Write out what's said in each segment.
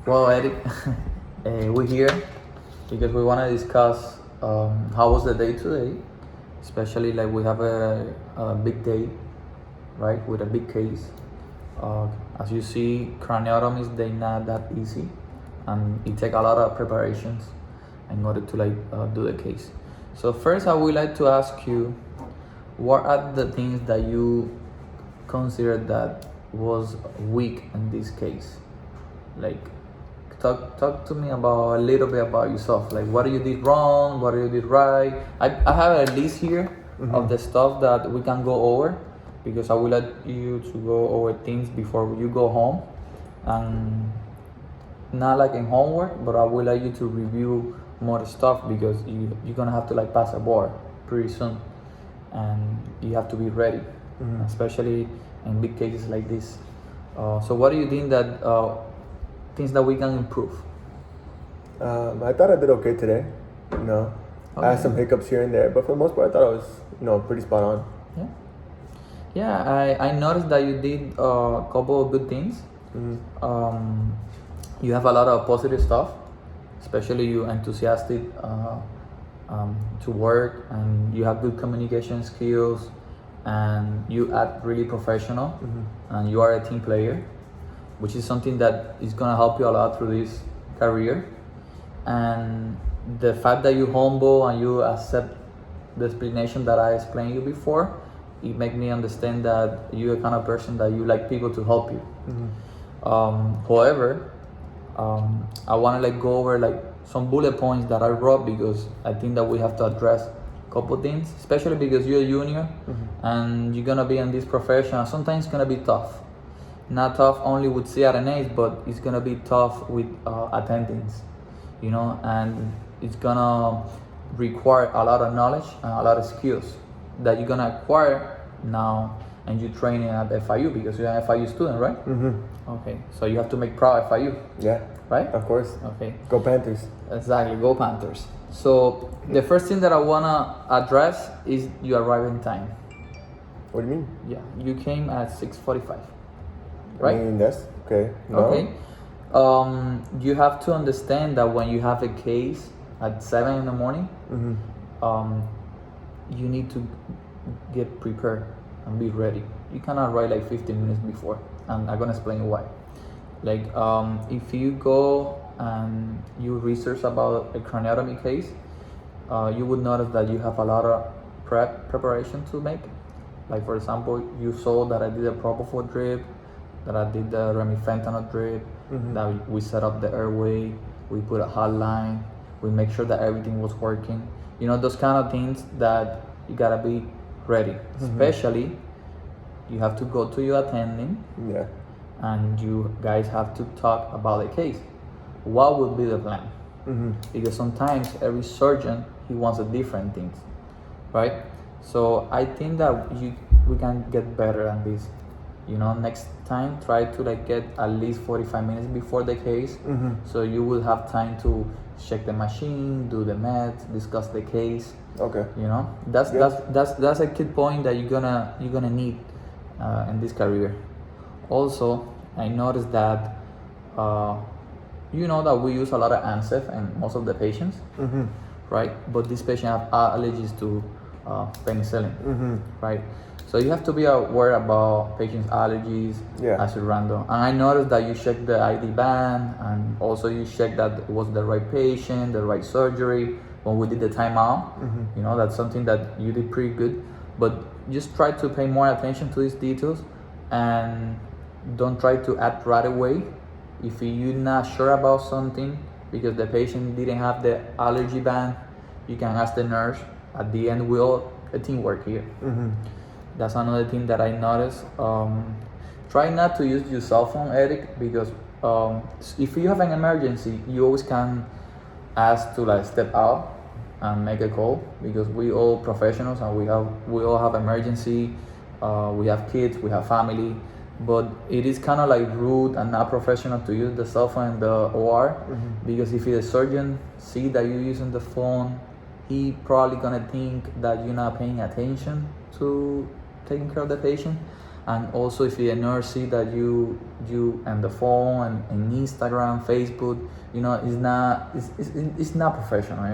Well, Eric, we're here because we want to discuss how was the day today, especially like we have a big day, right, with a big case. As you see, craniotomy is they not that easy, and it take a lot of preparations in order to do the case. So first, I would like to ask you, what are the things that you consider that was weak in this case? Like, talk to me about a little bit about yourself. Like, what you did wrong, what you did right. I have a list here of the stuff that we can go over, because I will let you to go over things before you go home, and not like in homework, but I will let you to review more stuff, because you're gonna have to like pass a board pretty soon, and you have to be ready, especially in big cases like this. So what do you think that things that we can improve? I thought I did okay today. I had some hiccups here and there, but for the most part, I thought I was, pretty spot on. Yeah, I noticed that you did a couple of good things. You have a lot of positive stuff, especially you enthusiastic to work, and you have good communication skills, and you act really professional, and you are a team player, which is something that is gonna help you a lot through this career. And the fact that you humble and you accept the explanation that I explained you before, it make me understand that you're a kind of person that you like people to help you. However, I want to go over some bullet points that I wrote, because I think that we have to address a couple things, especially because you're a junior and you're gonna be in this profession, and sometimes it's gonna be tough. Not tough only with CRNAs, but it's gonna be tough with attendings, and it's gonna require a lot of knowledge and a lot of skills that you're gonna acquire now, and you're training at FIU because you're an FIU student, right? Okay, so you have to make proud FIU. Yeah. Right? Of course. Okay. Go Panthers. Exactly, go Panthers. So the first thing that I wanna address is you arrive in time. What do you mean? Yeah, you came at 6:45, right? I mean, that's okay. No. Okay. You have to understand that when you have a case at 7 in the morning, you need to get prepared and be ready. You cannot arrive 15 minutes before, and I'm gonna explain you why. If you go and you research about a craniotomy case, you would notice that you have a lot of preparation to make. Like, for example, you saw that I did a propofol drip, that I did the remifentanil drip, that we set up the airway, we put a hotline, we make sure that everything was working. Those kind of things that you gotta be ready. Especially, you have to go to your attending. Yeah. And you guys have to talk about the case. What would be the plan? Because sometimes every surgeon, he wants a different things, right? So I think that we can get better at this. Next time, try to get at least 45 minutes before the case, so you will have time to check the machine, do the meds, discuss the case. Okay. That's a key point that you're gonna need in this career. Also, I noticed that that we use a lot of ANSEF in most of the patients, right? But these patients have allergies to penicillin, right? So you have to be aware about patients' allergies as a random. And I noticed that you checked the ID band, and also you checked that it was the right patient, the right surgery. When we did the timeout, that's something that you did pretty good. But just try to pay more attention to these details, and don't try to act right away. If you're not sure about something because the patient didn't have the allergy band, you can ask the nurse. At the end, we all a teamwork here. That's another thing that I noticed. Try not to use your cell phone, Eric, because if you have an emergency, you always can ask to step out and make a call, because we all professionals and we all have emergency. We have kids, we have family, but it is kind of rude and not professional to use the cell phone in the OR, because if the surgeon see that you're using the phone, he probably gonna think that you're not paying attention to taking care of the patient. And also, if a nurse see that you and the phone and Instagram, Facebook, it's not professional.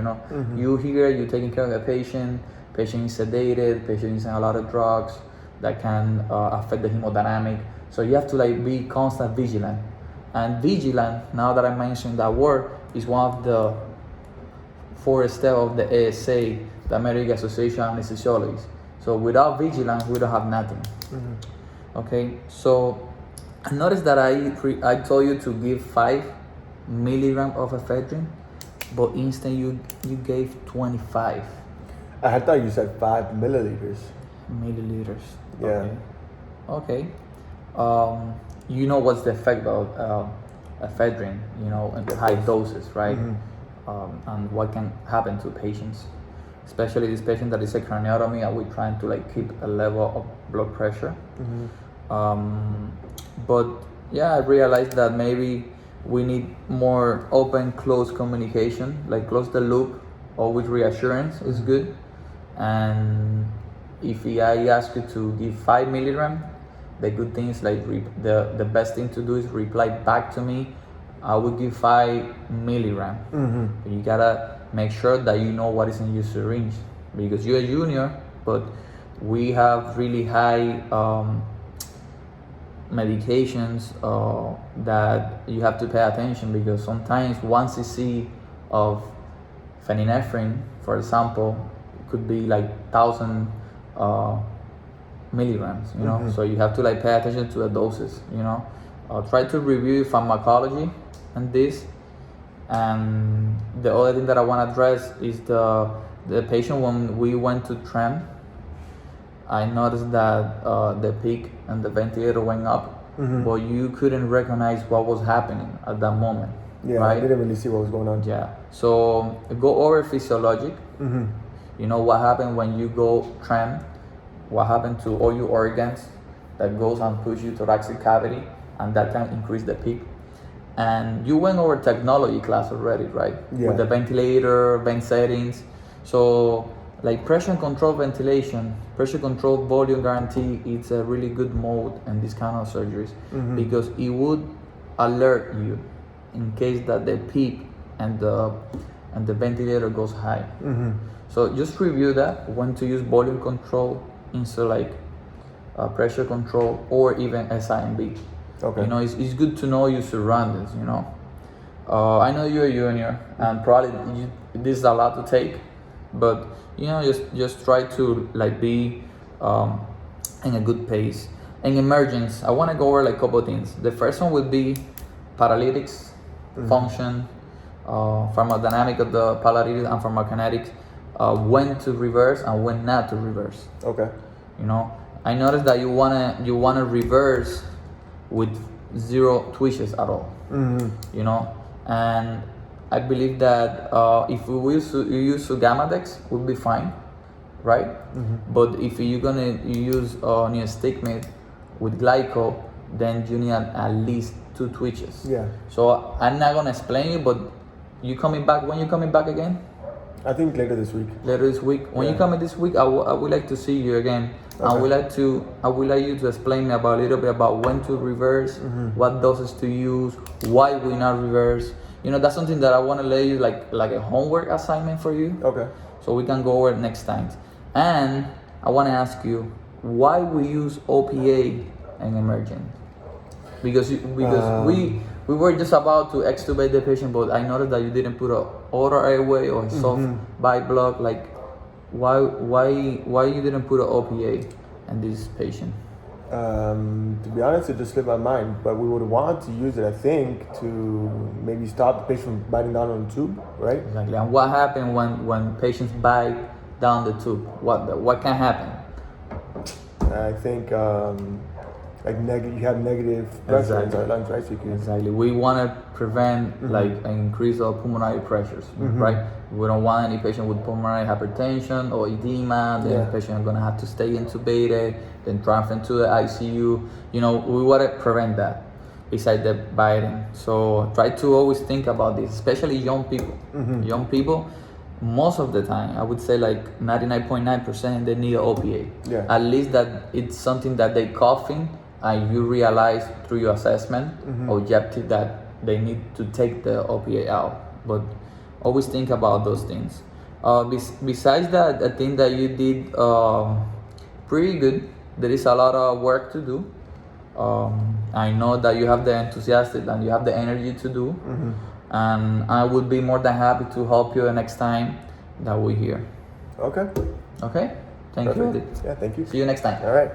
You here, you're taking care of the patient is sedated, patient is using a lot of drugs that can affect the hemodynamic. So you have to be constant vigilant. And vigilant, now that I mentioned that word, is one of the 4 steps of the ASA, the American Association of Anesthesiologists. So without vigilance, we don't have nothing. Okay, so I noticed that I told you to give 5 milligrams of ephedrine, but instead you gave 25 I thought you said 5 milliliters. milliliters. Yeah. Okay. You know what's the effect of ephedrine? In high doses, right? And what can happen to patients, especially this patient that is a craniotomy, and we're trying to keep a level of blood pressure. But yeah, I realized that maybe we need more open, close communication, close the loop, always reassurance is good. And if I ask you to give 5 milligrams, the good thing is the best thing to do is reply back to me. I will give 5 milligrams. You gotta make sure that you know what is in your syringe, because you're a junior, but we have really high medications that you have to pay attention, because sometimes 1 cc of phenylephrine, for example, could be 1,000 milligrams. So you have to pay attention to the doses. Try to review pharmacology and this. And the other thing that I want to address is the patient. When we went to TREM, I noticed that the peak and the ventilator went up, but you couldn't recognize what was happening at that moment. Yeah, right? I didn't really see what was going on. Yeah. So go over physiologic. What happened when you go TREM, what happened to all your organs that goes and push you thoracic cavity, and that can increase the peak. And you went over technology class already, right? Yeah. With the ventilator, vent settings. So pressure control ventilation, pressure control volume guarantee, it's a really good mode in this kind of surgeries, because it would alert you in case that the PEEP and the ventilator goes high. So just review that, when to use volume control instead pressure control, or even SIMB. Okay. It's good to know your surroundings. I know you're a junior, and probably this is a lot to take, but just try to be in a good pace. In emergence, I want to go over a couple of things. The first one would be paralytics, function, pharmacodynamic of the paralytics, and pharmacokinetics, when to reverse and when not to reverse. Okay. I noticed that you wanna reverse with 0 twitches at all. And I believe that if we use Sugamadex, would be fine, right? But if you're gonna use neostigmate with glyco, then you need at least 2 twitches. Yeah. So I'm not gonna explain you, but you coming back? When you coming back again? I think later this week. Later this week. When you come in this week, I would like to see you again. Okay. I would like you to explain me a little bit about when to reverse, what doses to use, why we not reverse. That's something that I want to lay you like a homework assignment for you. Okay. So we can go over it next time. And I want to ask you why we use OPA in emergent. Because we were just about to extubate the patient, but I noticed that you didn't put a outer airway or a soft bite block. Why you didn't put an OPA in this patient? To be honest, it just slipped my mind. But we would want to use it, I think, to maybe stop the patient from biting down on the tube, right? Exactly. And what happens when patients bite down the tube? What can happen? I think you have negative pressure in our lungs, right? So Exactly. We want to prevent an increase of pulmonary pressures, right? We don't want any patient with pulmonary hypertension or edema. Then the patient is gonna have to stay intubated, then transfer into the ICU. We want to prevent that. Besides the biting, so try to always think about this, especially young people. Young people, most of the time, I would say like 99.9%, they need an OPA. Yeah. At least that it's something that they coughing and you realize through your assessment objective that they need to take the OPA out. But always think about those things. Besides that, I think that you did pretty good. There is a lot of work to do. I know that you have the enthusiasm and you have the energy to do. And I would be more than happy to help you the next time that we're here. Okay. Okay? Thank you, Perfect. Edith. Yeah, thank you. See you next time. All right.